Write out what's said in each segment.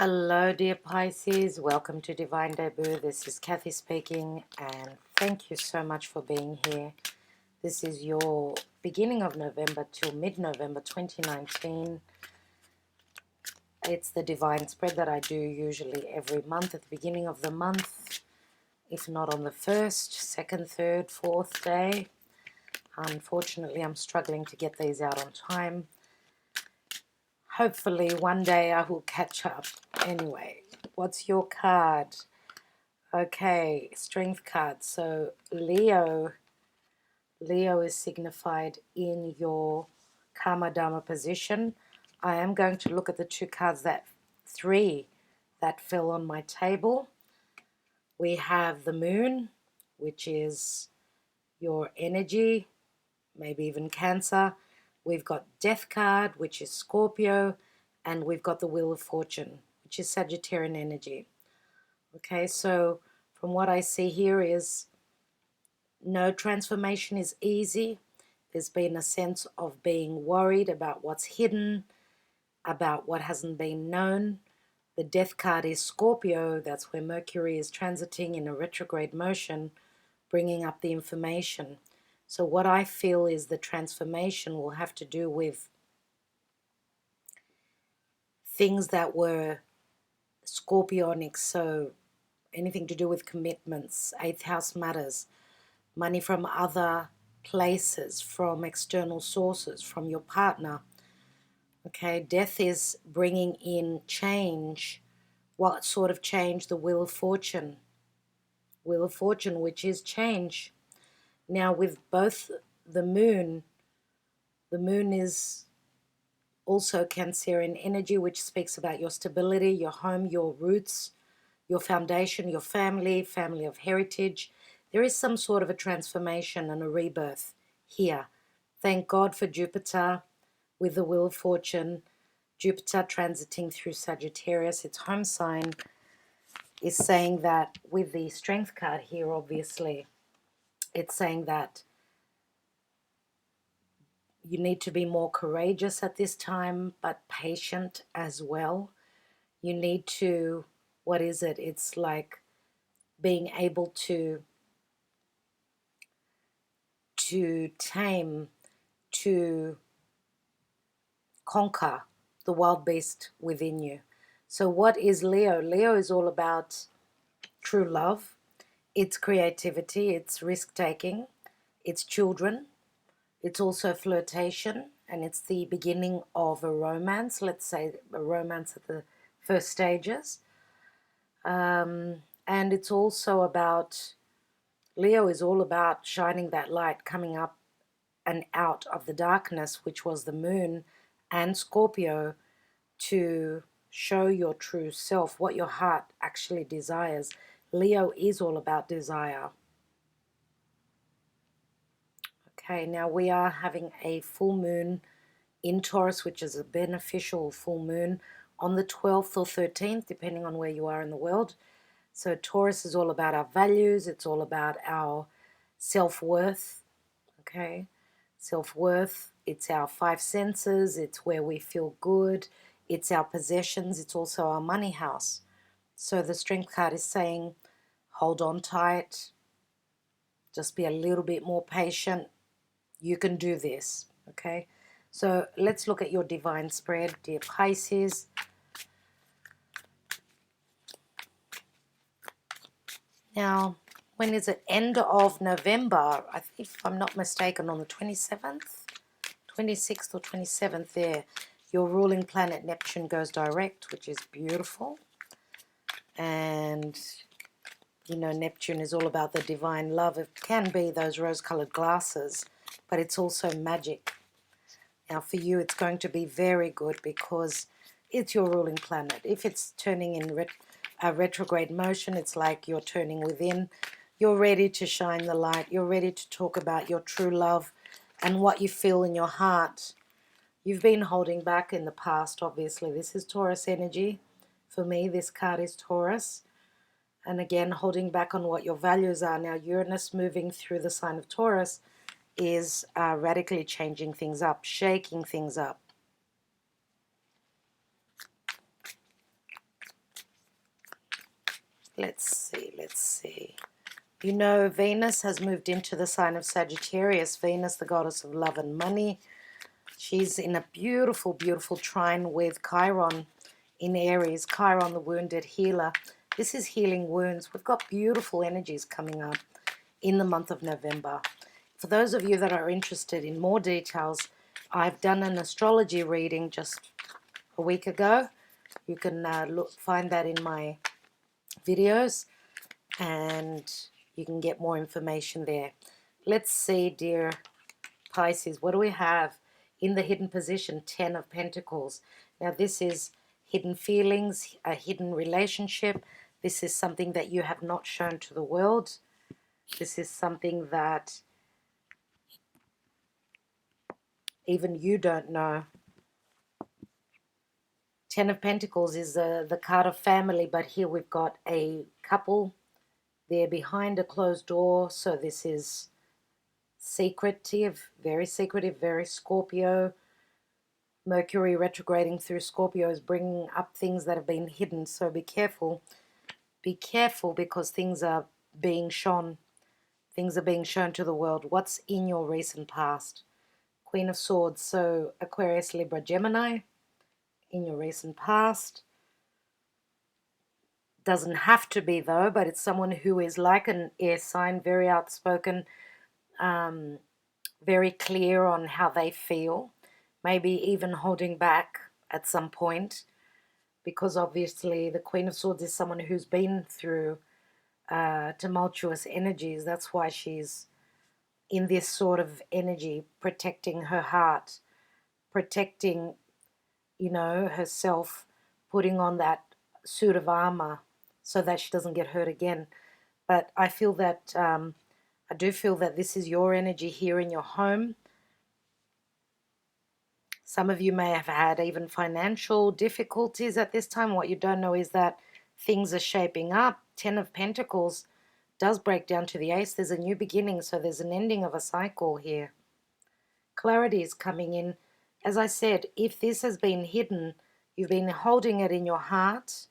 Hello, dear Pisces. Welcome to Divine Debut. This is Kathy speaking, and thank you so much for being here. This is your beginning of November till mid-November 2019. It's the divine spread that I do usually every month at the beginning of the month, if not on the first, second, third, fourth day. Unfortunately, I'm struggling to get these out on time. Hopefully, one day I will catch up. Anyway, what's your card? Okay, strength card. So Leo is signified in your Karma Dharma position. I am going to look at the three that fell on my table. We have the moon, which is your energy, maybe even Cancer. We've got Death card, which is Scorpio, and we've got the Wheel of Fortune, which is Sagittarian energy. Okay, so from what I see here is no transformation is easy. There's been a sense of being worried about what's hidden, about what hasn't been known. The Death card is Scorpio. That's where Mercury is transiting in a retrograde motion, bringing up the information. So what I feel is the transformation will have to do with things that were Scorpionic, so anything to do with commitments, 8th house matters, money from other places, from external sources, from your partner. Okay, Death is bringing in change. What sort of change? The Wheel of Fortune. Wheel of Fortune, which is change. Now with both the moon is also Cancerian energy, which speaks about your stability, your home, your roots, your foundation, your family of heritage. There is some sort of a transformation and a rebirth here. Thank God for Jupiter with the Wheel of Fortune. Jupiter transiting through Sagittarius, its home sign, is saying that with the Strength card here, obviously, it's saying that you need to be more courageous at this time, but patient as well. You need to, what is it? It's like being able to tame, to conquer the wild beast within you. So what is Leo? Leo is all about true love. It's creativity, it's risk-taking, it's children, it's also flirtation, and it's the beginning of a romance, let's say a romance at the first stages. And it's also about, Leo is all about shining that light, coming up and out of the darkness, which was the moon and Scorpio, to show your true self, what your heart actually desires. Leo is all about desire. Okay, now we are having a full moon in Taurus, which is a beneficial full moon on the 12th or 13th, depending on where you are in the world. So Taurus is all about our values. It's all about our self-worth. Okay, self-worth. It's our five senses. It's where we feel good. It's our possessions. It's also our money house. So the Strength card is saying, hold on tight. Just be a little bit more patient. You can do this. Okay, so let's look at your divine spread, dear Pisces. Now, when is it? End of November, I think, if I'm not mistaken, on the 27th, 26th or 27th there, your ruling planet Neptune goes direct, which is beautiful. And, you know, Neptune is all about the divine love. It can be those rose-colored glasses, but it's also magic. Now, for you, it's going to be very good because it's your ruling planet. If it's turning in a retrograde motion, it's like you're turning within. You're ready to shine the light. You're ready to talk about your true love and what you feel in your heart. You've been holding back in the past, obviously. This is Taurus energy. For me, this card is Taurus. And again, holding back on what your values are. Now, Uranus moving through the sign of Taurus is radically changing things up, shaking things up. Let's see, let's see. You know, Venus has moved into the sign of Sagittarius. Venus, the goddess of love and money. She's in a beautiful, beautiful trine with Chiron in Aries. Chiron, the wounded healer. This is healing wounds. We've got beautiful energies coming up in the month of November. For those of you that are interested in more details, I've done an astrology reading just a week ago. You can find that in my videos, and you can get more information there. Let's see, dear Pisces, what do we have in the hidden position? 10 of Pentacles. Now this is hidden feelings, a hidden relationship. This is something that you have not shown to the world. This is something that even you don't know. 10 of Pentacles is the card of family, but here we've got a couple. They're behind a closed door, so this is secretive, very Scorpio. Mercury retrograding through Scorpio is bringing up things that have been hidden, so be careful. Be careful, because things are being shown. Things are being shown to the world. What's in your recent past? Queen of Swords, so Aquarius, Libra, Gemini in your recent past. Doesn't have to be though, but it's someone who is like an air sign, very outspoken, very clear on how they feel, maybe even holding back at some point, because obviously the Queen of Swords is someone who's been through tumultuous energies. That's why she's in this sort of energy, protecting her heart, protecting, you know, herself, putting on that suit of armor so that she doesn't get hurt again. But I feel that, I do feel that this is your energy here in your home. Some of you may have had even financial difficulties at this time. What you don't know is that things are shaping up. 10 of Pentacles does break down to the Ace. There's a new beginning, so there's an ending of a cycle here. Clarity is coming in. As I said, if this has been hidden, you've been holding it in your heart,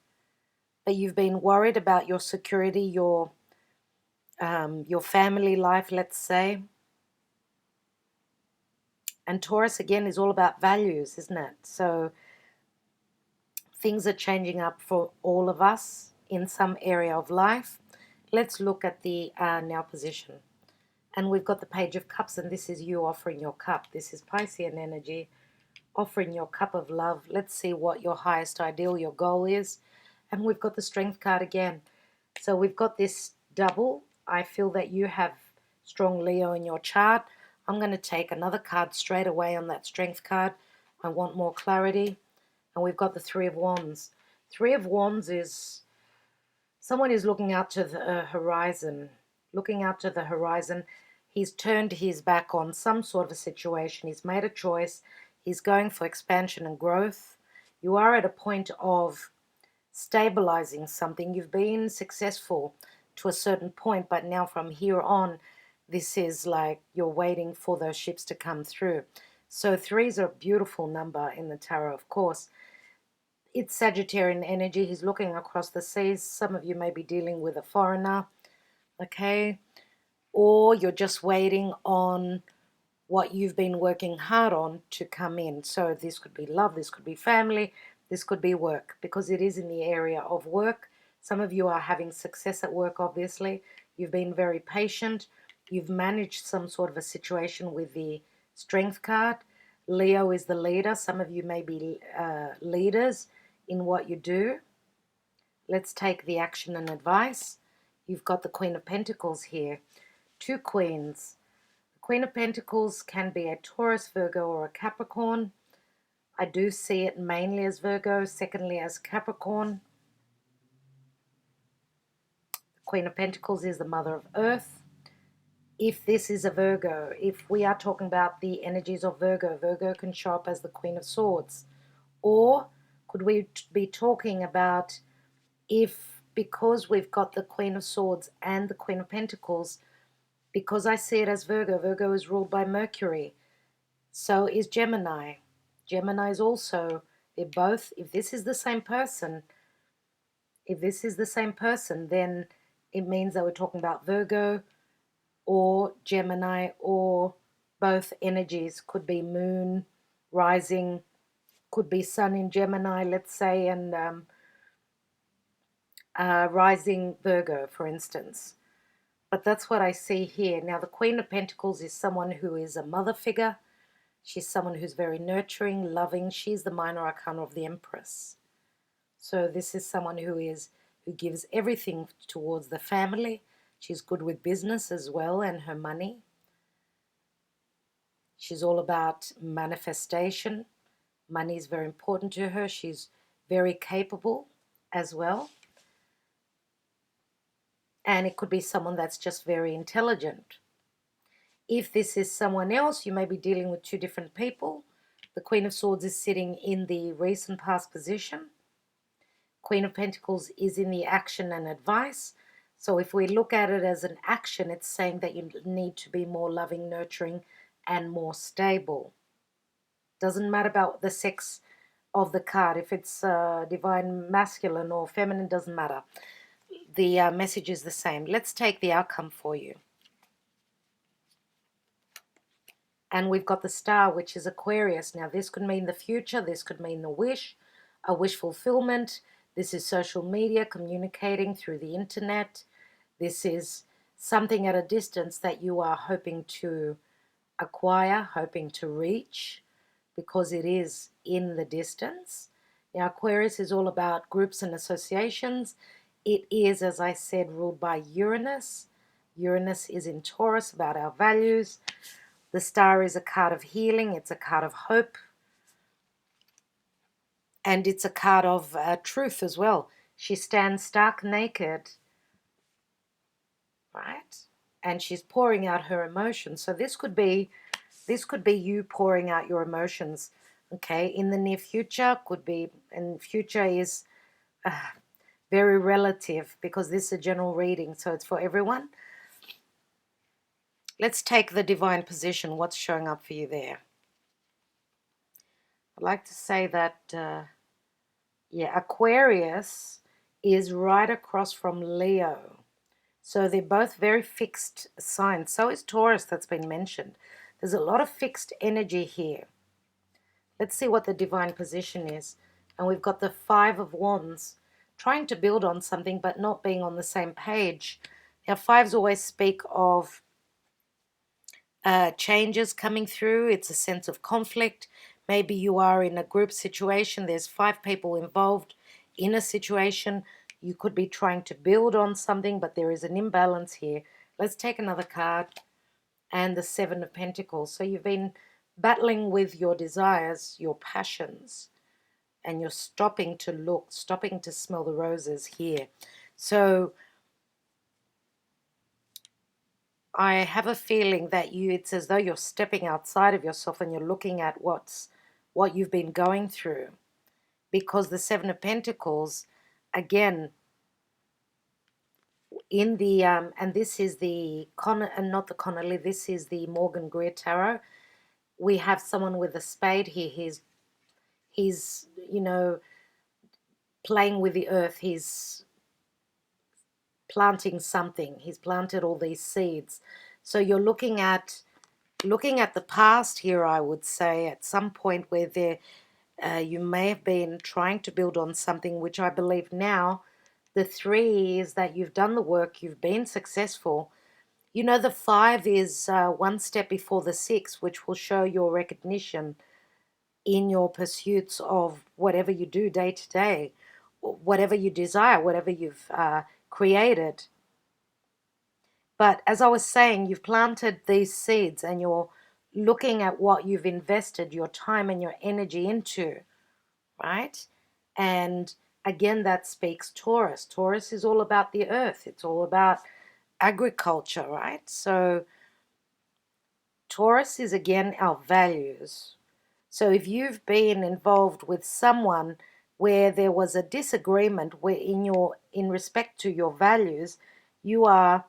but you've been worried about your security, your family life, let's say. And Taurus, again, is all about values, isn't it? So things are changing up for all of us in some area of life. Let's look at the now position. And we've got the Page of Cups, and this is you offering your cup. This is Piscean energy, offering your cup of love. Let's see what your highest ideal, your goal is. And we've got the Strength card again. So we've got this double. I feel that you have strong Leo in your chart. I'm going to take another card straight away on that Strength card. I want more clarity. And we've got the Three of Wands. Three of Wands is someone is looking out to the horizon. Looking out to the horizon. He's turned his back on some sort of a situation. He's made a choice. He's going for expansion and growth. You are at a point of stabilizing something. You've been successful to a certain point, but now from here on, this is like you're waiting for those ships to come through. So 3 is a beautiful number in the tarot, of course. It's Sagittarian energy. He's looking across the seas. Some of you may be dealing with a foreigner, okay? Or you're just waiting on what you've been working hard on to come in. So this could be love, this could be family, this could be work, because it is in the area of work. Some of you are having success at work, obviously. You've been very patient. You've managed some sort of a situation with the Strength card. Leo is the leader. Some of you may be leaders in what you do. Let's take the action and advice. You've got the Queen of Pentacles here. 2 queens. The Queen of Pentacles can be a Taurus, Virgo, or a Capricorn. I do see it mainly as Virgo, secondly as Capricorn. The Queen of Pentacles is the Mother of Earth. If this is a Virgo, if we are talking about the energies of Virgo, Virgo can show up as the Queen of Swords. Or could we be talking about if, because we've got the Queen of Swords and the Queen of Pentacles, because I see it as Virgo, Virgo is ruled by Mercury. So is Gemini. Gemini is also, they're both, if this is the same person, If this is the same person, then it means that we're talking about Virgo or Gemini, or both energies. Could be moon rising, could be sun in Gemini, let's say, and rising Virgo, for instance. But that's what I see here. Now, the Queen of Pentacles is someone who is a mother figure. She's someone who's very nurturing, loving. She's the minor arcana of the Empress. So this is someone who gives everything towards the family. She's good with business as well and her money. She's all about manifestation. Money is very important to her. She's very capable as well. And it could be someone that's just very intelligent. If this is someone else, you may be dealing with two different people. The Queen of Swords is sitting in the recent past position. Queen of Pentacles is in the action and advice. So if we look at it as an action, it's saying that you need to be more loving, nurturing, and more stable. Doesn't matter about the sex of the card. If it's divine masculine or feminine, doesn't matter. The message is the same. Let's take the outcome for you. And we've got the star, which is Aquarius. Now, this could mean the future. This could mean a wish fulfillment. This is social media, communicating through the internet. This is something at a distance that you are hoping to acquire, hoping to reach, because it is in the distance. Now, Aquarius is all about groups and associations. It is, as I said, ruled by Uranus. Uranus is in Taurus, about our values. The star is a card of healing. It's a card of hope. And it's a card of truth as well. She stands stark naked, right? And she's pouring out her emotions. So this could be you pouring out your emotions, okay? In the near future, could be, and future is very relative because this is a general reading, so it's for everyone. Let's take the divine position. What's showing up for you there? I'd like to say that, Aquarius is right across from Leo. So they're both very fixed signs. So is Taurus, that's been mentioned. There's a lot of fixed energy here. Let's see what the divine position is. And we've got the Five of Wands, trying to build on something but not being on the same page. Now, fives always speak of changes coming through. It's a sense of conflict. Maybe you are in a group situation. There's 5 people involved in a situation. You could be trying to build on something, but there is an imbalance here. Let's take another card. And the Seven of Pentacles. So you've been battling with your desires, your passions, and you're stopping to look, stopping to smell the roses here. So I have a feeling that it's as though you're stepping outside of yourself and you're looking at what you've been going through. Because the Seven of Pentacles, again, in the, and this is the, not the Connolly, this is the Morgan-Greer Tarot. We have someone with a spade here. He's playing with the earth. He's planting something. He's planted all these seeds. So you're looking at the past here, I would say, at some point where you may have been trying to build on something, which I believe now the 3 is that you've done the work, you've been successful. The 5 is one step before the 6, which will show your recognition in your pursuits of whatever you do day to day, whatever you desire, whatever you've created. But as I was saying, you've planted these seeds and you're looking at what you've invested your time and your energy into, right? And again, that speaks Taurus. Taurus is all about the earth. It's all about agriculture, right? So Taurus is, again, our values. So if you've been involved with someone where there was a disagreement where in respect to your values, you are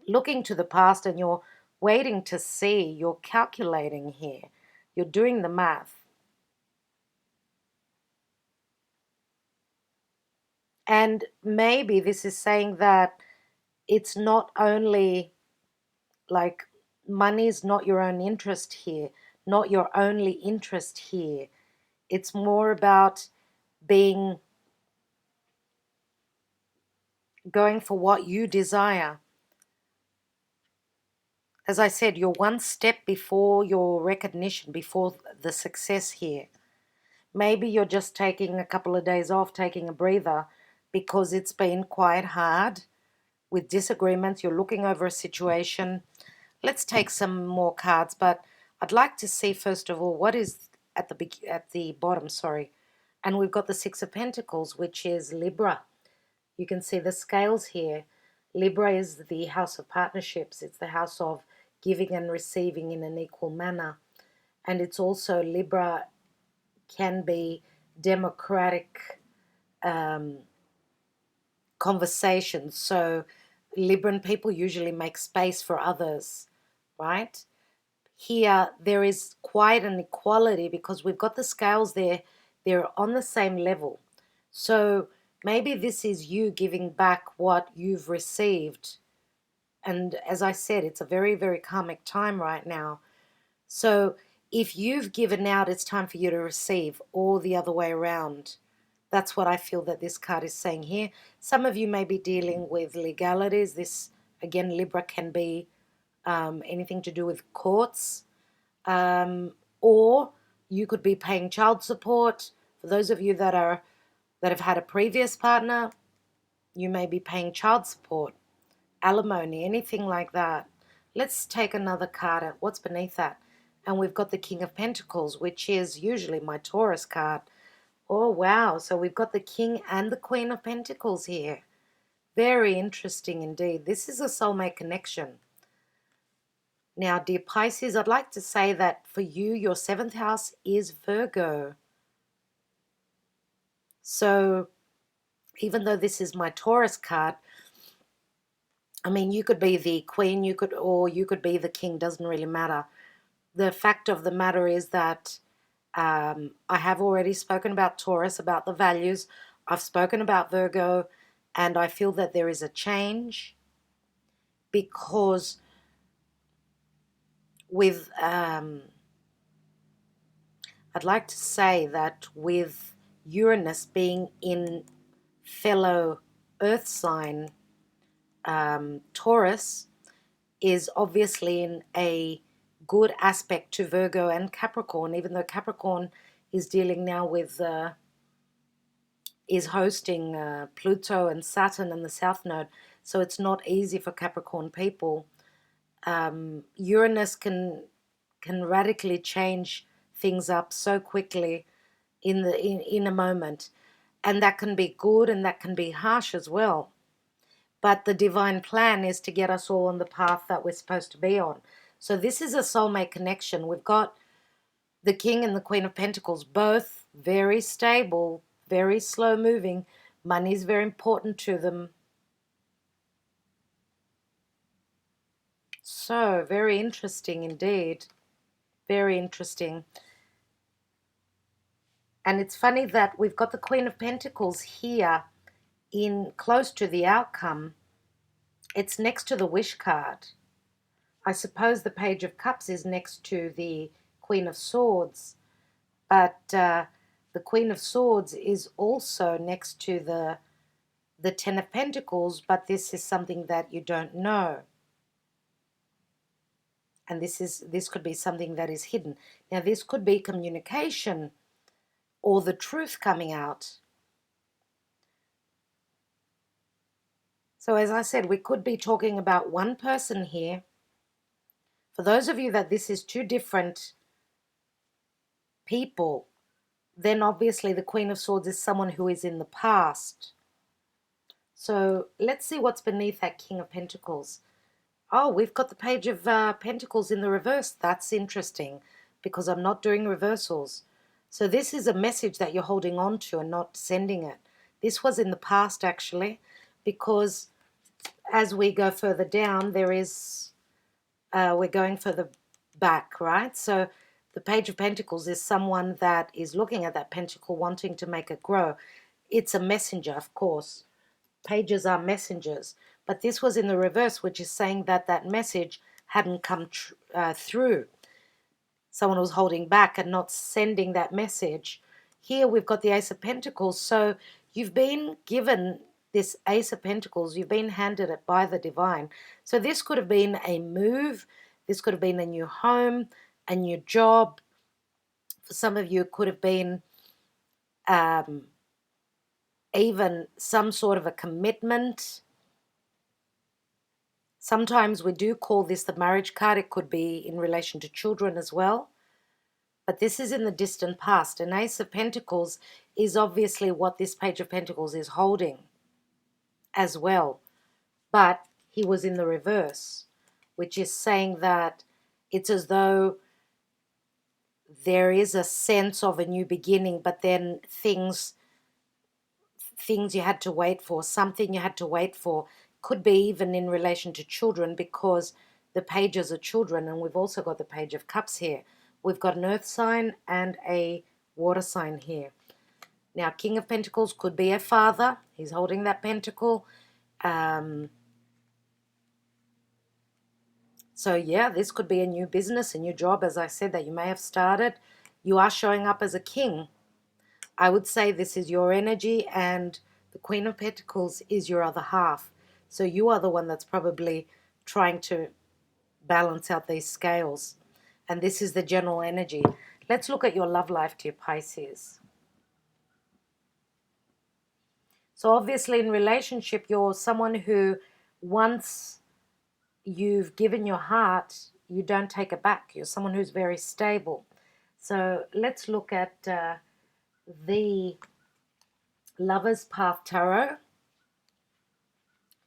looking to the past and you're waiting to see, you're calculating here, you're doing the math. And maybe this is saying that it's not only like money is not your own interest here, not your only interest here. It's more about going for what you desire. As I said, you're one step before your recognition, before the success here. Maybe you're just taking a couple of days off, taking a breather, because it's been quite hard with disagreements. You're looking over a situation. Let's take some more cards, but I'd like to see first of all what is at the bottom, sorry. And we've got the Six of Pentacles, which is Libra. You can see the scales here. Libra is the house of partnerships. It's the house of giving and receiving in an equal manner. And it's also, Libra can be democratic conversations. So Libran people usually make space for others, right? Here there is quite an equality because we've got the scales there. They're on the same level. So maybe this is you giving back what you've received. And as I said, it's a very, very karmic time right now. So if you've given out, it's time for you to receive, or the other way around. That's what I feel that this card is saying here. Some of you may be dealing with legalities. This, again, Libra can be anything to do with courts. Or you could be paying child support. For those of you that have had a previous partner, you may be paying child support, alimony, anything like that. Let's take another card out. What's beneath that? And we've got the King of Pentacles, which is usually my Taurus card. Oh, wow. So we've got the King and the Queen of Pentacles here. Very interesting indeed. This is a soulmate connection. Now, dear Pisces, I'd like to say that for you, your 7th house is Virgo. So even though this is my Taurus card, I mean, you could be the queen, you could be the king, doesn't really matter. The fact of the matter is that I have already spoken about Taurus, about the values. I've spoken about Virgo, and I feel that there is a change because with, I'd like to say that with Uranus being in fellow earth sign, Taurus is obviously in a good aspect to Virgo and Capricorn, even though Capricorn is dealing now with, is hosting Pluto and Saturn in the South Node. So it's not easy for Capricorn people. Uranus can radically change things up so quickly in a moment. And that can be good and that can be harsh as well. But the divine plan is to get us all on the path that we're supposed to be on. So this is a soulmate connection. We've got the King and the Queen of Pentacles, both very stable, very slow moving. Money is very important to them. So very interesting indeed. Very interesting. And it's funny that we've got the Queen of Pentacles here in close to the outcome. It's next to the Wish card. I suppose the Page of Cups is next to the Queen of Swords, but the Queen of Swords is also next to the Ten of Pentacles, but this is something that you don't know. And this could be something that is hidden. Now, this could be communication or the truth coming out. So as I said, we could be talking about one person here. For those of you that this is two different people, then obviously the Queen of Swords is someone who is in the past. So let's see what's beneath that King of Pentacles. Oh, we've got the Page of Pentacles in the reverse. That's interesting because I'm not doing reversals. So this is a message that you're holding on to and not sending it. This was in the past actually, because as we go further down, there is, we're going further back, right? So the Page of Pentacles is someone that is looking at that pentacle wanting to make it grow. It's a messenger, of course. Pages are messengers. But this was in the reverse, which is saying that that message hadn't come through. Someone was holding back and not sending that message. Here we've got the Ace of Pentacles. So you've been given this Ace of Pentacles. You've been handed it by the divine. So this could have been a move. This could have been a new home, a new job. For some of you, it could have been even some sort of a commitment. Sometimes we do call this the marriage card. It could be in relation to children as well. But this is in the distant past. An Ace of Pentacles is obviously what this Page of Pentacles is holding as well. But he was in the reverse, which is saying that it's as though there is a sense of a new beginning, but then things you had to wait for, something you had to wait for. Could be even in relation to children, because the pages are children, and we've also got the Page of Cups here. We've got an earth sign and a water sign here. Now, King of Pentacles could be a father. He's holding that pentacle. So yeah, this could be a new business, a new job, as I said, that you may have started. You are showing up as a king. I would say this is your energy, and the Queen of Pentacles is your other half. So you are the one that's probably trying to balance out these scales. And this is the general energy. Let's look at your love life, dear Pisces. So obviously in relationship, you're someone who, once you've given your heart, you don't take it back. You're someone who's very stable. So let's look at the Lover's Path Tarot.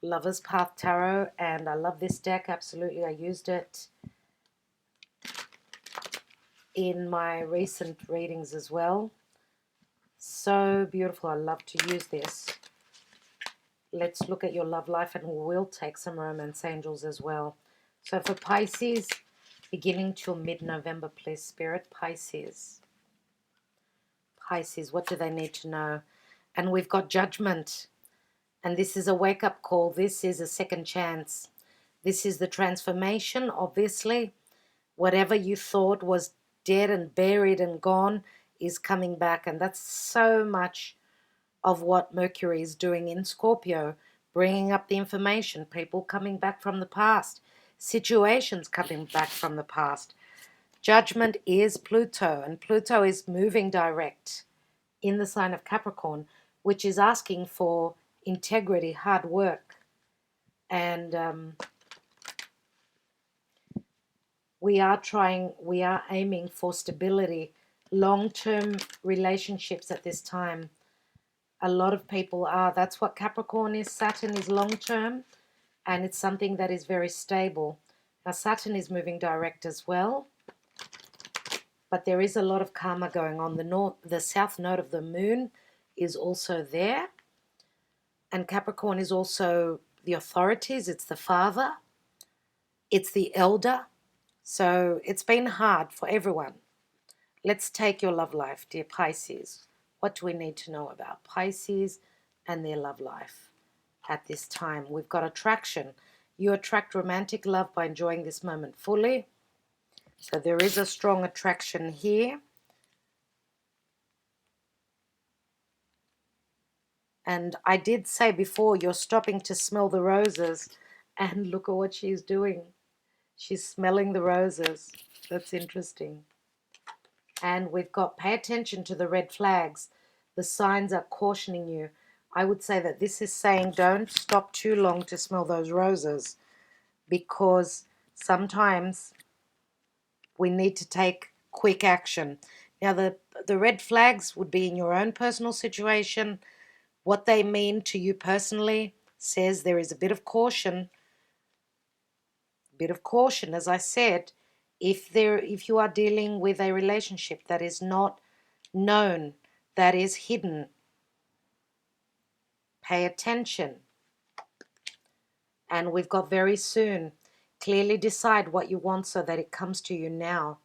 Lover's Path Tarot, and I love this deck, absolutely. I used it in my recent readings as well. So beautiful. I love to use this. Let's look at your love life, and we'll take some romance angels as well. So for Pisces, beginning till mid-November, please, Spirit. Pisces. Pisces, what do they need to know? And we've got Judgment. And this is a wake-up call. This is a second chance. This is the transformation, obviously. Whatever you thought was dead and buried and gone is coming back. And that's so much of what Mercury is doing in Scorpio, bringing up the information, people coming back from the past, situations coming back from the past. Judgment is Pluto, and Pluto is moving direct in the sign of Capricorn, which is asking for integrity, hard work. And we are aiming for stability, long-term relationships at this time. A lot of people are. That's what Capricorn is. Saturn is long-term, and it's something that is very stable. Now, Saturn is moving direct as well, but there is a lot of karma going on. The south node of the moon is also there, and Capricorn is also the authorities. It's the father. It's the elder. So it's been hard for everyone. Let's take your love life, dear Pisces. What do we need to know about Pisces and their love life at this time? We've got attraction. You attract romantic love by enjoying this moment fully. So there is a strong attraction here. And I did say before, you're stopping to smell the roses. And look at what she's doing. She's smelling the roses. That's interesting. And we've got, pay attention to the red flags. The signs are cautioning you. I would say that this is saying don't stop too long to smell those roses, because sometimes we need to take quick action. Now, the red flags would be in your own personal situation. What they mean to you personally says there is a bit of caution. As I said, if you are dealing with a relationship that is not known, that is hidden, pay attention. And we've got very soon. Clearly decide what you want so that it comes to you now.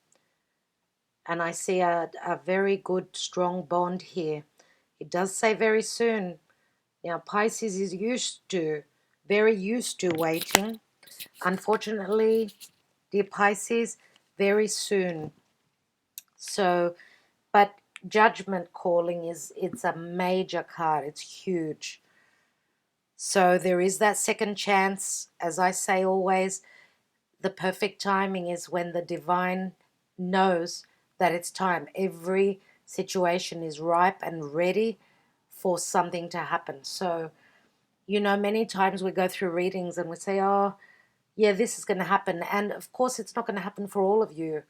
And I see a very good, strong bond here. It does say very soon. Now, Pisces is very used to waiting. Unfortunately, dear Pisces, very soon. So, but judgment calling it's a major card. It's huge. So there is that second chance. As I say always, the perfect timing is when the divine knows that it's time. Every situation is ripe and ready for something to happen. So, many times we go through readings and we say, oh, yeah, this is going to happen. And of course, it's not going to happen for all of you.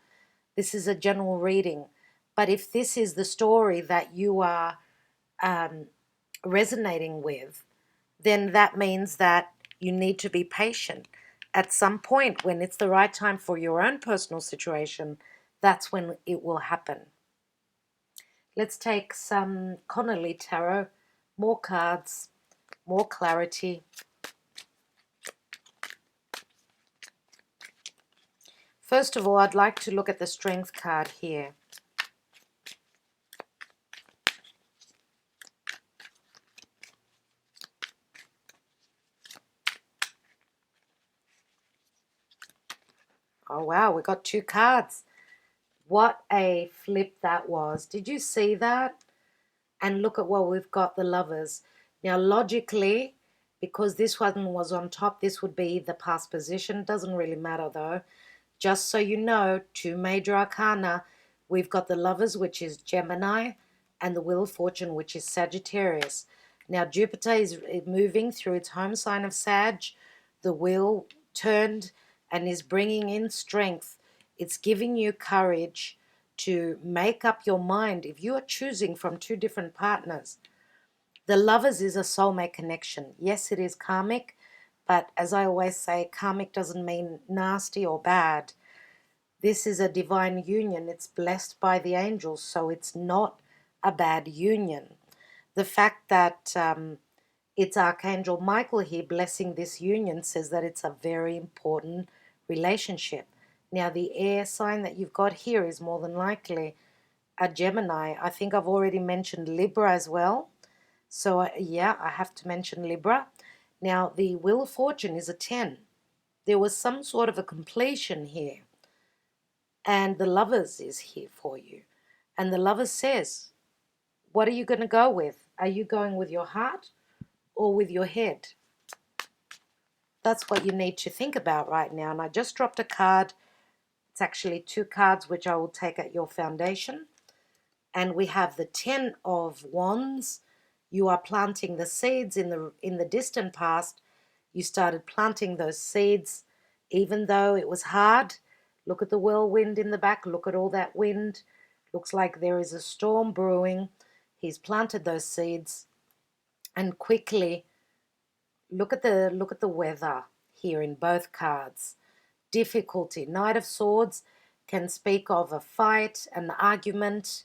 This is a general reading. But if this is the story that you are resonating with, then that means that you need to be patient. At some point, when it's the right time for your own personal situation, that's when it will happen. Let's take some Connolly tarot, more cards, more clarity. First of all, I'd like to look at the Strength card here. Oh, wow, we got 2 cards. What a flip that was. Did you see that? And look at what we've got, the Lovers. Now, logically, because this one was on top, this would be the past position. Doesn't really matter, though. Just so you know, 2 major arcana. We've got the Lovers, which is Gemini, and the Wheel of Fortune, which is Sagittarius. Now, Jupiter is moving through its home sign of Sag. The wheel turned and is bringing in strength. It's giving you courage to make up your mind if you are choosing from 2 different partners. The Lovers is a soulmate connection. Yes, it is karmic, but as I always say, karmic doesn't mean nasty or bad. This is a divine union. It's blessed by the angels, so it's not a bad union. The fact that it's Archangel Michael here blessing this union says that it's a very important relationship. Now, the air sign that you've got here is more than likely a Gemini. I think I've already mentioned Libra as well. So, yeah, I have to mention Libra. Now, the Wheel of Fortune is a 10. There was some sort of a completion here. And the Lovers is here for you. And the Lovers says, what are you going to go with? Are you going with your heart or with your head? That's what you need to think about right now. And I just dropped a card. It's actually 2 cards, which I will take at your foundation. And we have the 10 of Wands. You are planting the seeds in the distant past. You started planting those seeds, even though it was hard. Look at the whirlwind in the back. Look at all that wind. Looks like there is a storm brewing. He's planted those seeds. And quickly, look at the weather here in both cards. Difficulty. Knight of Swords can speak of a fight, an argument,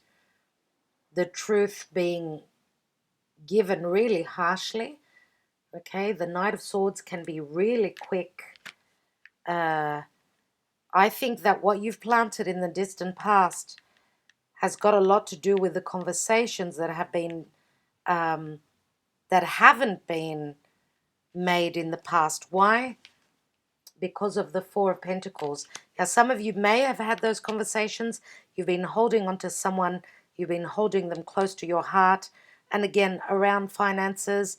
the truth being given really harshly. Okay, the Knight of Swords can be really quick. I think that what you've planted in the distant past has got a lot to do with the conversations that have been that haven't been made in the past. Why? Because of the 4 of Pentacles. Now, some of you may have had those conversations. You've been holding on to someone. You've been holding them close to your heart. And again, around finances,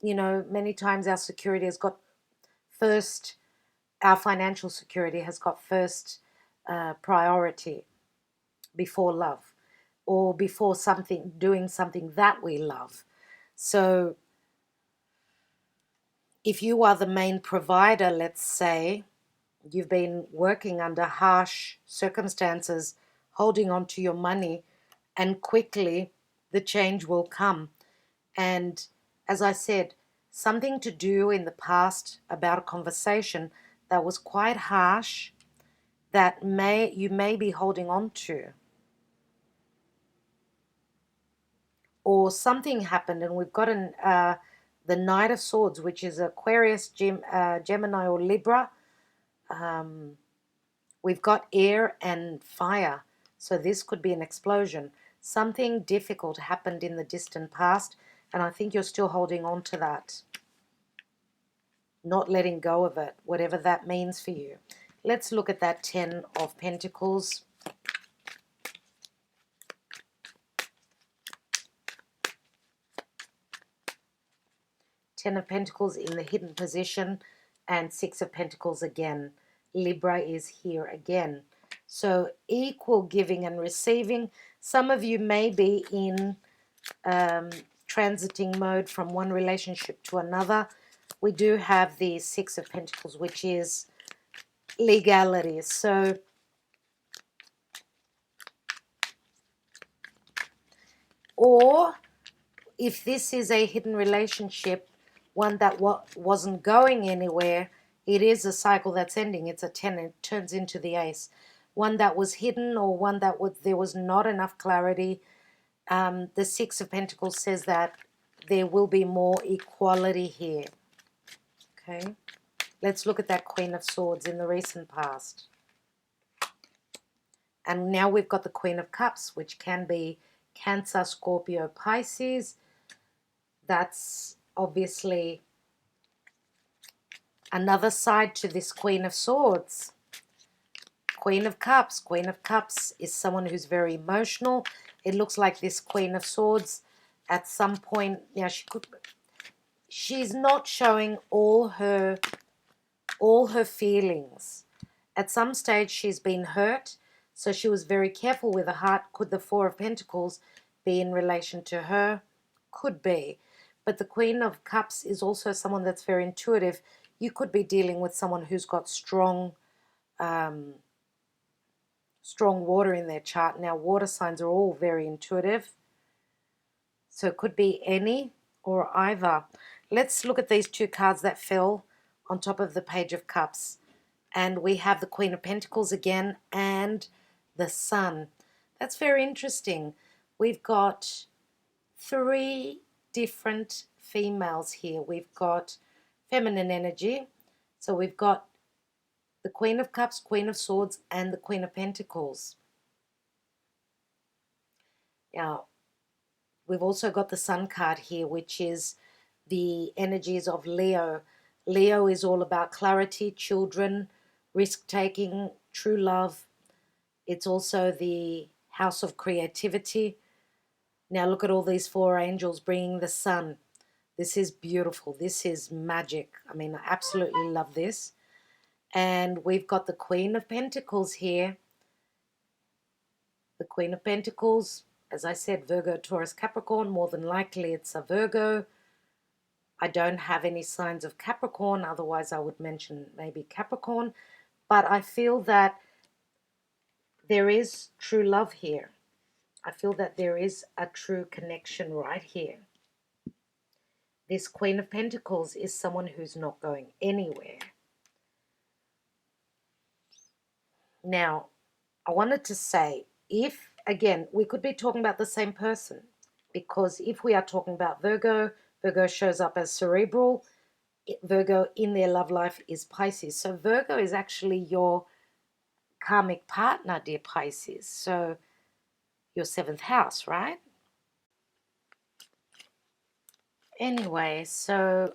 many times our security has got first, our financial security has got first priority before love or before doing something that we love. So if you are the main provider, let's say, you've been working under harsh circumstances, holding on to your money, and quickly the change will come. And as I said, something to do in the past about a conversation that was quite harsh that you may be holding on to. Or something happened and we've got the Knight of Swords, which is Aquarius, Gemini or Libra. We've got air and fire. So this could be an explosion. Something difficult happened in the distant past, and I think you're still holding on to that. Not letting go of it, whatever that means for you. Let's look at that 10 of Pentacles. Ten of Pentacles in the hidden position and Six of Pentacles again. Libra is here again. So equal giving and receiving. Some of you may be in transiting mode from one relationship to another. We do have the Six of Pentacles, which is legality. So or if this is a hidden relationship, one that wasn't going anywhere, it is a cycle that's ending. It's a 10, it turns into the Ace. One that was hidden or one that there was not enough clarity. The Six of Pentacles says that there will be more equality here. Okay, let's look at that Queen of Swords in the recent past. And now we've got the Queen of Cups, which can be Cancer, Scorpio, Pisces. That's obviously another side to this Queen of Swords. Queen of Cups. Queen of Cups is someone who's very emotional. It looks like this Queen of Swords at some point, now she's not showing all her feelings. At some stage she's been hurt, so she was very careful with her heart. Could the Four of Pentacles be in relation to her? Could be. But the Queen of Cups is also someone that's very intuitive. You could be dealing with someone who's got strong water in their chart. Now, water signs are all very intuitive. So it could be any or either. Let's look at these two cards that fell on top of the Page of Cups. And we have the Queen of Pentacles again and the Sun. That's very interesting. We've got three different females here. We've got feminine energy. So we've got the Queen of Cups, Queen of Swords, and the Queen of Pentacles. Now, we've also got the Sun card here, which is the energies of Leo. Leo is all about clarity, children, risk-taking, true love. It's also the house of creativity. Now look at all these four angels bringing the sun. This is beautiful. This is magic. I mean, I absolutely love this. And we've got the Queen of Pentacles here. The Queen of Pentacles, as I said, Virgo, Taurus, Capricorn. More than likely it's a Virgo. I don't have any signs of Capricorn. Otherwise I would mention maybe Capricorn. But I feel that there is true love here. I feel that there is a true connection right here. This Queen of Pentacles is someone who's not going anywhere. Now, I wanted to say, if, again, we could be talking about the same person, because if we are talking about Virgo, Virgo shows up as cerebral. Virgo in their love life is Pisces. So Virgo is actually your karmic partner, dear Pisces. So your seventh house, right? Anyway, so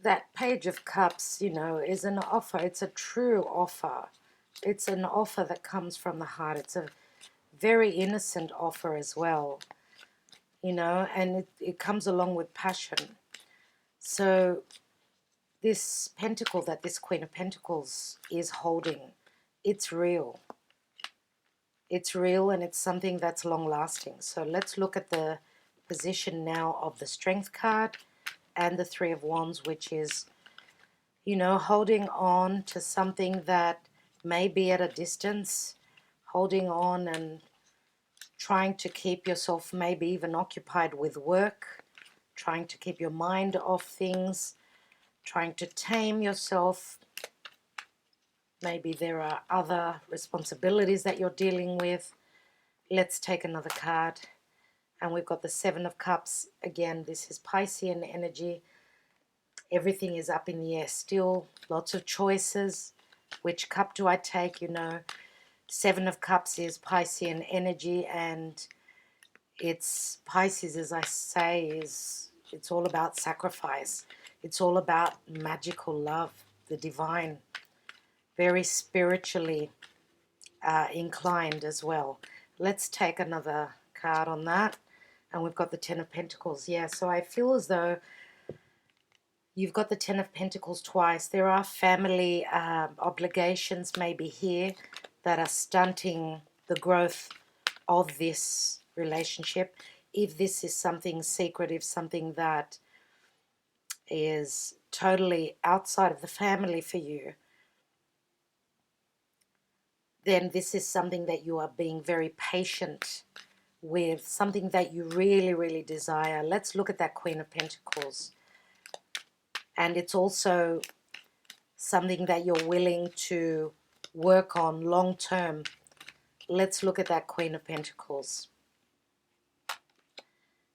that Page of Cups, you know, is an offer. It's a true offer. It's an offer that comes from the heart. It's a very innocent offer as well, you know, and it comes along with passion. So this pentacle that this Queen of Pentacles is holding, it's real. It's real, and it's something that's long-lasting. So let's look at the position now of the Strength card and the Three of Wands, which is, you know, holding on to something that may be at a distance, holding on and trying to keep yourself maybe even occupied with work, trying to keep your mind off things, trying to tame yourself. Maybe there are other responsibilities that you're dealing with. Let's take another card. And we've got the Seven of Cups. Again, this is Piscean energy. Everything is up in the air still. Lots of choices. Which cup do I take, you know? Seven of Cups is Piscean energy, and It's Pisces, as I say, it's all about sacrifice. It's all about magical love, the divine, very spiritually inclined as well. Let's take another card on that. And we've got the Ten of Pentacles. Yeah, so I feel as though you've got the Ten of Pentacles twice. There are family obligations maybe here that are stunting the growth of this relationship. If this is something secretive, something that is totally outside of the family for you, then this is something that you are being very patient with, something that you really, really desire. Let's look at that Queen of Pentacles. And it's also something that you're willing to work on long term. Let's look at that Queen of Pentacles.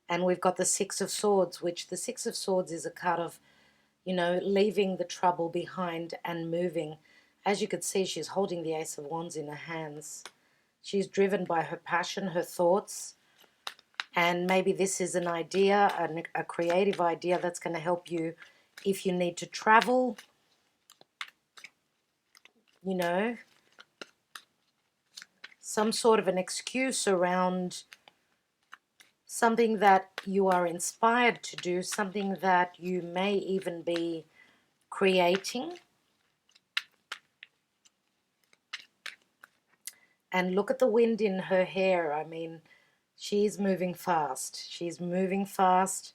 And we've got the Six of Swords, which the Six of Swords is a card of, you know, leaving the trouble behind and moving. As you could see, she's holding the Ace of Wands in her hands. She's driven by her passion, her thoughts. And maybe this is an idea, a creative idea that's going to help you if you need to travel, you know, some sort of an excuse around something that you are inspired to do, something that you may even be creating. And look at the wind in her hair. I mean, she's moving fast. She's moving fast,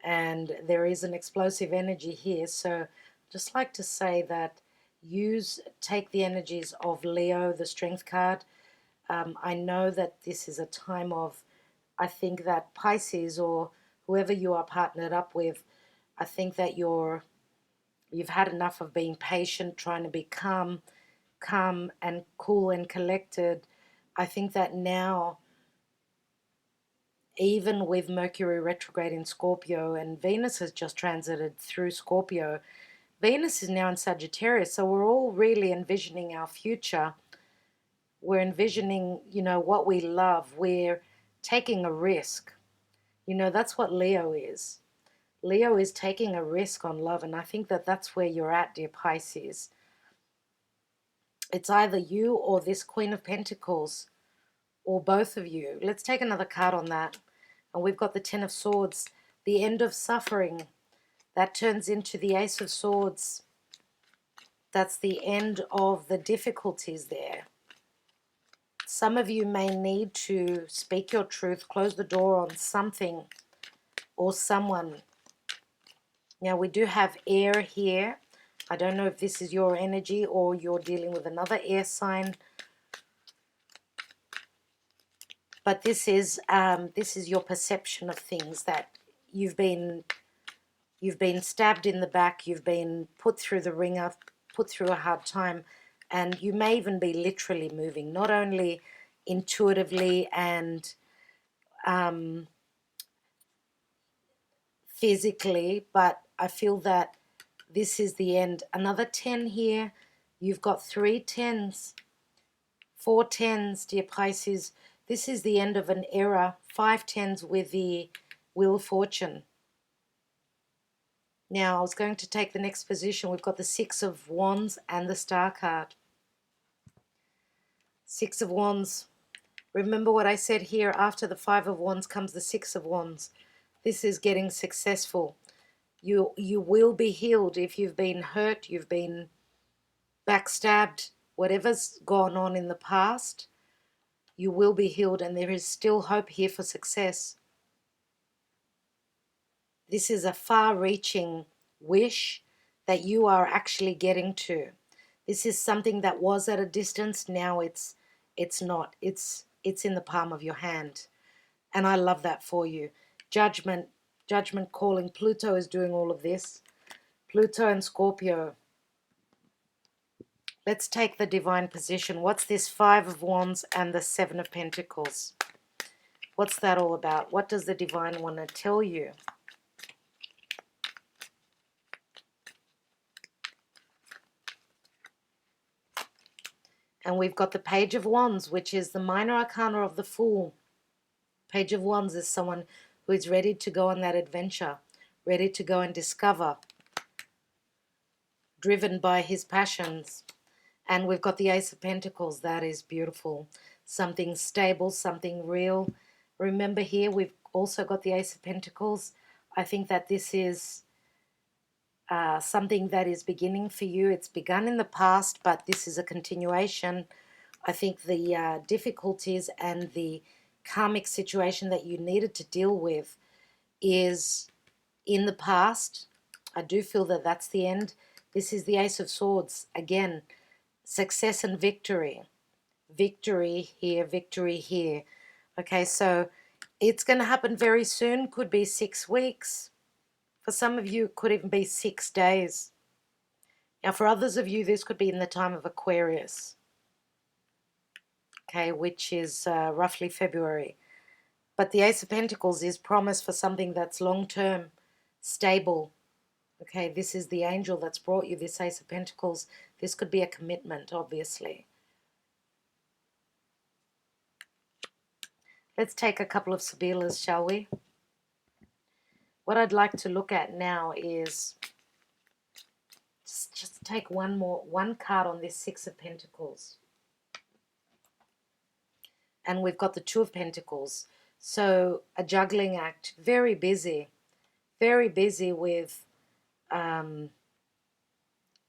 and there is an explosive energy here. So just like to say that take the energies of Leo, the Strength card. I know that this is a time of, I think that Pisces or whoever you are partnered up with, I think that you've had enough of being patient, trying to be calm and cool and collected. I think that now, even with Mercury retrograde in Scorpio and Venus has just transited through Scorpio, Venus is now in Sagittarius, so we're all really envisioning our future. We're envisioning, you know, what we love. We're taking a risk. You know, that's what Leo is. Leo is taking a risk on love, and I think that that's where you're at, dear Pisces. It's either you or this Queen of Pentacles, or both of you. Let's take another card on that. And we've got the Ten of Swords, the end of suffering. That turns into the Ace of Swords. That's the end of the difficulties there. Some of you may need to speak your truth, close the door on something or someone. Now, we do have air here. I don't know if this is your energy or you're dealing with another air sign. But this is your perception of things, that you've been stabbed in the back, you've been put through the ringer, put through a hard time, and you may even be literally moving, not only intuitively and physically, but I feel that this is the end. Another 10 here. You've got 3 10s, 4 10s, dear Pisces. This is the end of an era. 5 10s with the Wheel of Fortune. Now, I was going to take the next position. We've got the 6 of Wands and the Star card. 6 of Wands. Remember what I said here, after the 5 of Wands comes the 6 of Wands. This is getting successful. You will be healed if you've been hurt, you've been backstabbed, whatever's gone on in the past, you will be healed, and there is still hope here for success. This is a far-reaching wish that you are actually getting to. This is something that was at a distance. Now it's not. It's in the palm of your hand. And I love that for you. Judgment calling. Pluto is doing all of this. Pluto and Scorpio. Let's take the divine position. What's this 5 of Wands and the 7 of Pentacles? What's that all about? What does the divine want to tell you? And we've got the Page of Wands, which is the minor arcana of the Fool. Page of Wands is someone who is ready to go on that adventure, ready to go and discover, driven by his passions. And we've got the Ace of Pentacles. That is beautiful. Something stable, something real. Remember here, we've also got the Ace of Pentacles. I think that this is something that is beginning for you. It's begun in the past, but this is a continuation. I think the difficulties and the karmic situation that you needed to deal with is in the past. I do feel that that's the end. This is the Ace of Swords. Again, success and victory. Victory here, victory here. Okay, so it's going to happen very soon. Could be 6 weeks. For some of you, it could even be 6 days. Now, for others of you, this could be in the time of Aquarius. Okay, which is roughly February. But the Ace of Pentacles is promise for something that's long-term, stable. Okay, this is the angel that's brought you this Ace of Pentacles. This could be a commitment, obviously. Let's take a couple of Sibillas, shall we? What I'd like to look at now is just take one card on this Six of Pentacles. And we've got the Two of Pentacles. So a juggling act, very busy with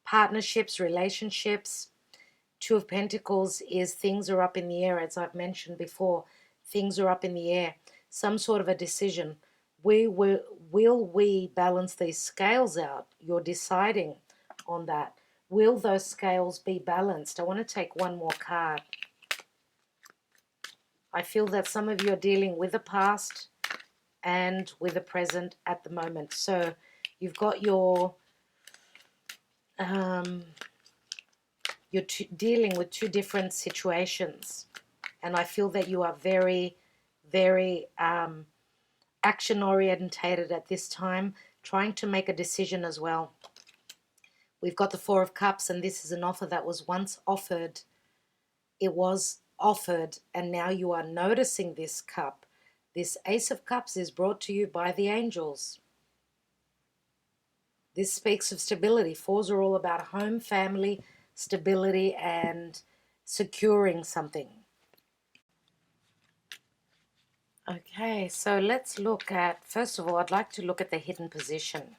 partnerships, relationships. Two of Pentacles is things are up in the air, as I've mentioned before. Things are up in the air. Some sort of a decision. Will we balance these scales out? You're deciding on that. Will those scales be balanced? I want to take one more card. I feel that some of you are dealing with the past and with the present at the moment. So you've got you're dealing with two different situations. And I feel that you are very, very action-orientated at this time, trying to make a decision as well. We've got the Four of Cups, and this is an offer that was once offered. It was offered, and now you are noticing this cup. This Ace of Cups is brought to you by the angels. This speaks of stability. Fours are all about home, family, stability, and securing something. Okay, so let's look at, first of all, I'd like to look at the hidden position.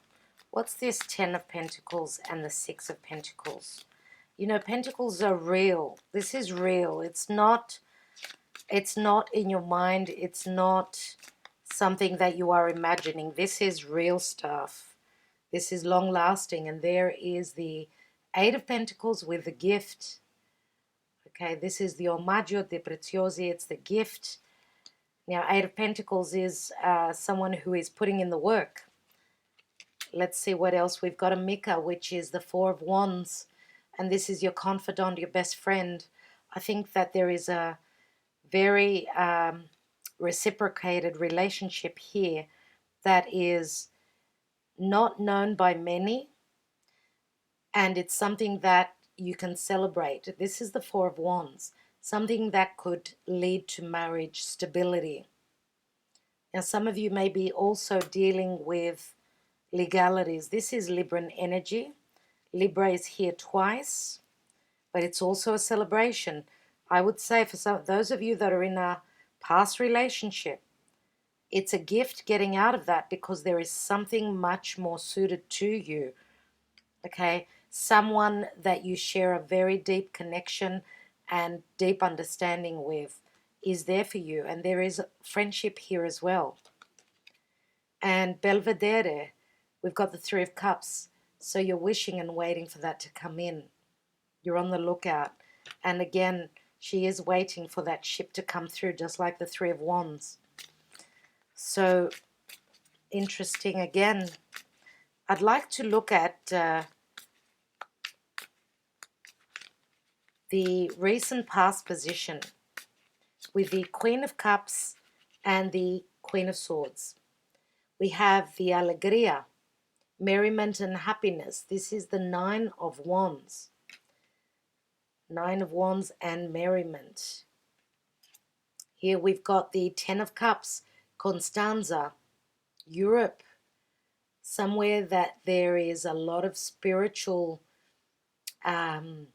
What's this Ten of Pentacles and the Six of Pentacles? You know, pentacles are real. This is real. It's not in your mind. It's not something that you are imagining. This is real stuff. This is long lasting. And there is the Eight of Pentacles with the gift. Okay, this is the omaggio de preziosi. It's the gift. Now, Eight of Pentacles is someone who is putting in the work. Let's see what else. We've got a Mika, which is the Four of Wands. And this is your confidant, your best friend. I think that there is a very reciprocated relationship here that is not known by many. And it's something that you can celebrate. This is the Four of Wands. Something that could lead to marriage, stability. Now, some of you may be also dealing with legalities. This is Libran energy. Libra is here twice, but it's also a celebration. I would say for those of you that are in a past relationship, it's a gift getting out of that because there is something much more suited to you. Okay? Someone that you share a very deep connection and deep understanding with is there for you. And there is friendship here as well. And Belvedere, we've got the Three of Cups. So you're wishing and waiting for that to come in. You're on the lookout. And again, she is waiting for that ship to come through, just like the Three of Wands. So interesting again. I'd like to look at the recent past position with the Queen of Cups and the Queen of Swords. We have the Alegria, merriment and happiness. This is the Nine of Wands. Nine of Wands and merriment. Here we've got the Ten of Cups, Constanza, Europe, somewhere that there is a lot of spiritual and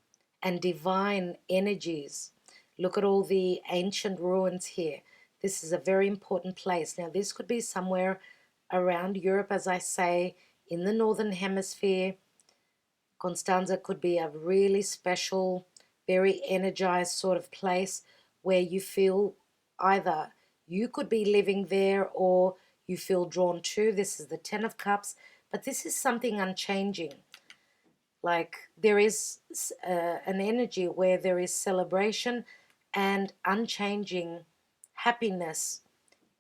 divine energies. Look at all the ancient ruins here. This is a very important place. Now, this could be somewhere around Europe, as I say, in the Northern Hemisphere. Constanza could be a really special, very energized sort of place where you feel either you could be living there or you feel drawn to. This is the Ten of Cups, but this is something unchanging. Like there is an energy where there is celebration and unchanging happiness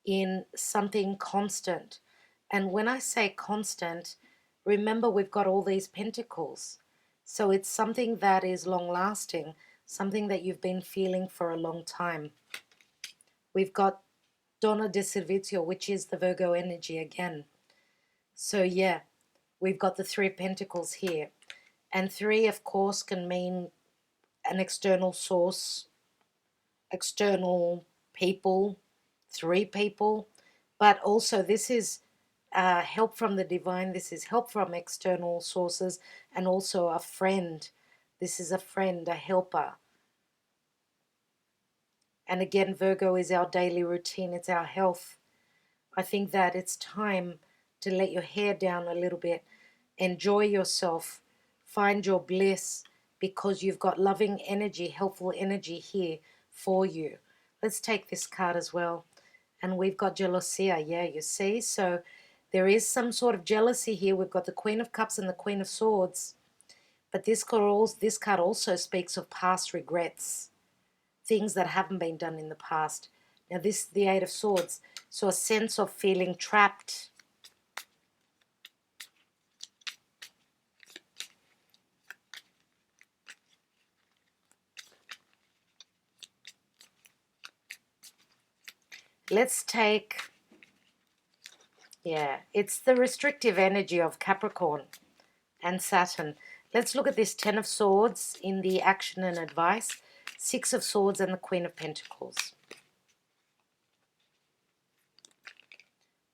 in something constant. And when I say constant, remember we've got all these pentacles. So it's something that is long lasting, something that you've been feeling for a long time. We've got Donna de Servizio, which is the Virgo energy again. So yeah, we've got the Three of Pentacles here. And three, of course, can mean an external source, external people, three people. But also this is help from the divine. This is help from external sources and also a friend. This is a friend, a helper. And again, Virgo is our daily routine. It's our health. I think that it's time to let your hair down a little bit. Enjoy yourself. Find your bliss because you've got loving energy, helpful energy here for you. Let's take this card as well. And we've got jealousy. Yeah, you see? So there is some sort of jealousy here. We've got the Queen of Cups and the Queen of Swords. But this card also speaks of past regrets, things that haven't been done in the past. Now this, the Eight of Swords, so a sense of feeling trapped. Let's take, yeah, it's the restrictive energy of Capricorn and Saturn. Let's look at this Ten of Swords in the action and advice, Six of Swords and the Queen of Pentacles.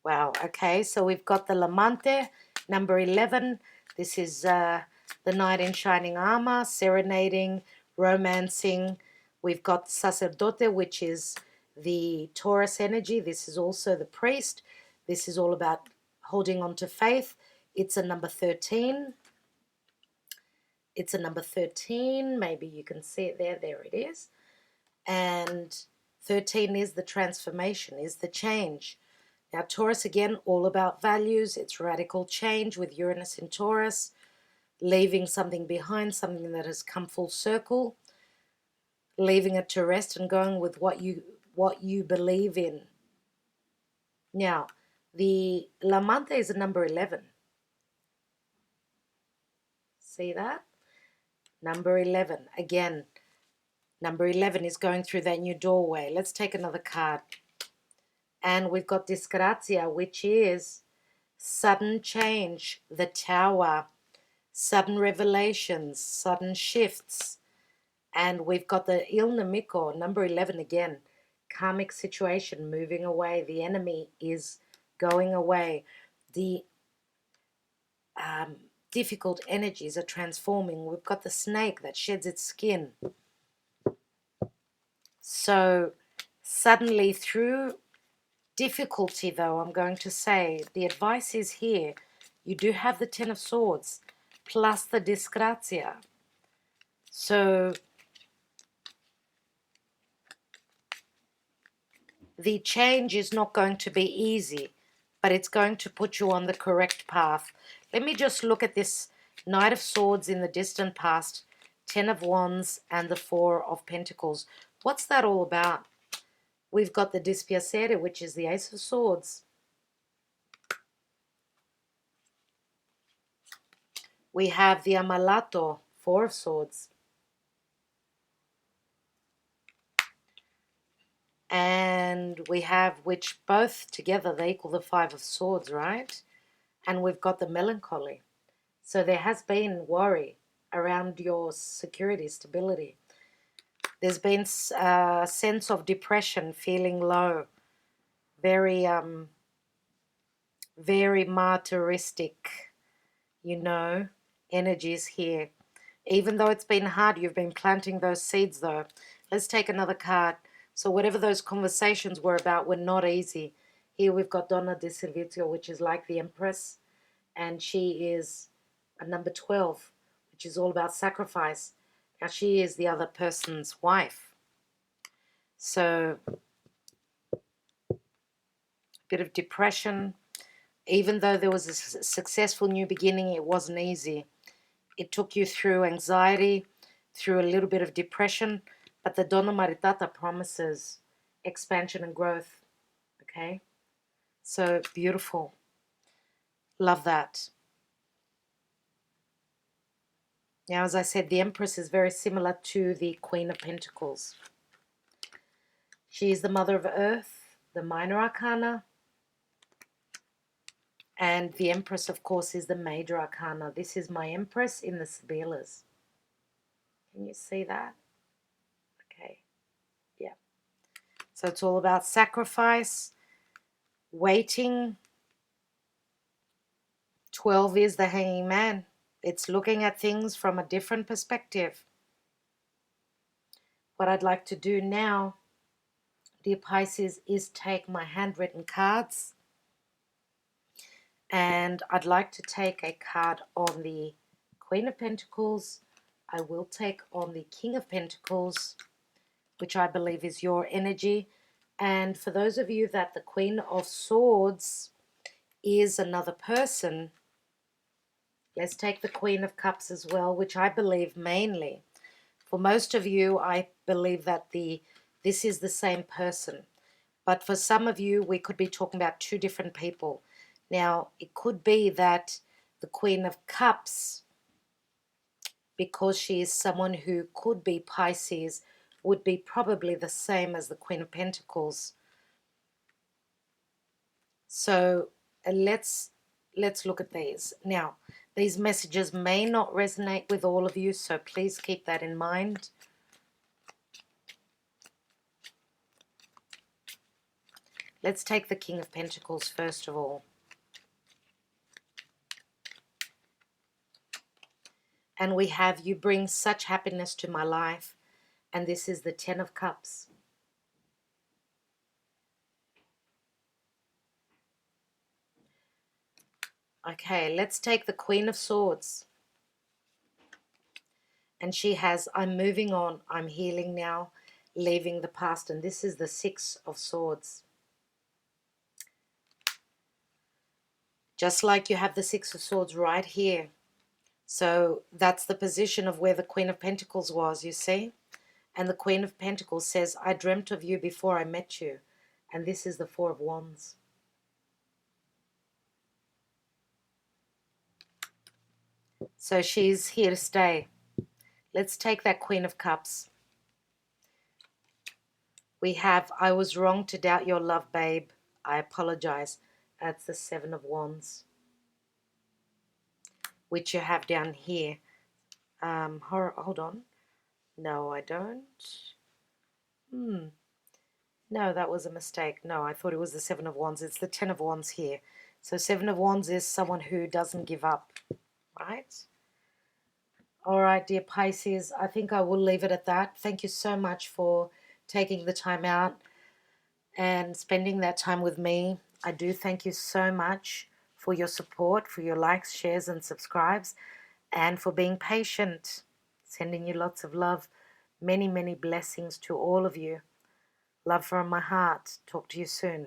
Wow, okay, so we've got the Lamante, number 11. This is the Knight in Shining Armor, serenading, romancing. We've got Sacerdote, which is the Taurus energy. This is also the priest. This is all about holding on to faith. It's a number 13. It's a number 13. Maybe you can see it there. There it is. And 13 is the transformation, is the change. Now, Taurus, again, all about values. It's radical change with Uranus in Taurus, leaving something behind, something that has come full circle, leaving it to rest and going with what you believe in. Now, the Lamante is a number 11. See that? Number 11. Again, number 11 is going through that new doorway. Let's take another card. And we've got Disgrazia, which is sudden change, the Tower, sudden revelations, sudden shifts. And we've got the Il Nemico, number 11 again, karmic situation, moving away. The enemy is going away. The difficult energies are transforming. We've got the snake that sheds its skin. So suddenly through difficulty, though, I'm going to say, the advice is here. You do have the Ten of Swords plus the Disgrazia. So the change is not going to be easy, but it's going to put you on the correct path. Let me just look at this Knight of Swords in the distant past, Ten of Wands, and the Four of Pentacles. What's that all about? We've got the Dispiacere, which is the Ace of Swords. We have the Ammalato, Four of Swords. And we have, which both together, they equal the Five of Swords, right? And we've got the Melancholy. So there has been worry around your security, stability. There's been a sense of depression, feeling low, very very martyristic, you know, energies here. Even though it's been hard, you've been planting those seeds though. Let's take another card. So whatever those conversations were about were not easy. Here we've got Donna di Servizio, which is like the Empress, and she is a number 12, which is all about sacrifice. Now she is the other person's wife. So a bit of depression. Even though there was a successful new beginning, it wasn't easy. It took you through anxiety, through a little bit of depression, but the Donna Maritata promises expansion and growth, okay? So beautiful. Love that. Now, as I said, the Empress is very similar to the Queen of Pentacles. She is the Mother of Earth, the Minor Arcana, and the Empress, of course, is the Major Arcana. This is my Empress in the Sibillas. Can you see that? Okay, yeah. So it's all about sacrifice, waiting. 12 is the Hanging Man. It's looking at things from a different perspective. What I'd like to do now, dear Pisces, is take my handwritten cards. And I'd like to take a card on the Queen of Pentacles. I will take on the King of Pentacles, which I believe is your energy. And for those of you that the Queen of Swords is another person, let's take the Queen of Cups as well, which I believe mainly. For most of you, I believe that this is the same person. But for some of you, we could be talking about two different people. Now, it could be that the Queen of Cups, because she is someone who could be Pisces, would be probably the same as the Queen of Pentacles. So let's look at these. Now, these messages may not resonate with all of you, so please keep that in mind. Let's take the King of Pentacles first of all. And we have, you bring such happiness to my life. And this is the 10 of Cups. Okay, let's take the Queen of Swords. And she has, I'm moving on, I'm healing now, leaving the past. And this is the 6 of Swords. Just like you have the 6 of Swords right here. So that's the position of where the Queen of Pentacles was, you see? And the Queen of Pentacles says, I dreamt of you before I met you. And this is the 4 of Wands. So she's here to stay. Let's take that Queen of Cups. We have, I was wrong to doubt your love, babe. I apologize. That's the 7 of Wands, which you have down here. Hold on. No, I don't. No, that was a mistake. No, I thought it was the 7 of Wands. It's the 10 of Wands here. So 7 of Wands is someone who doesn't give up, right? All right, dear Pisces, I think I will leave it at that. Thank you so much for taking the time out and spending that time with me. I do thank you so much for your support, for your likes, shares, and subscribes, and for being patient. Sending you lots of love. Many, many blessings to all of you. Love from my heart. Talk to you soon.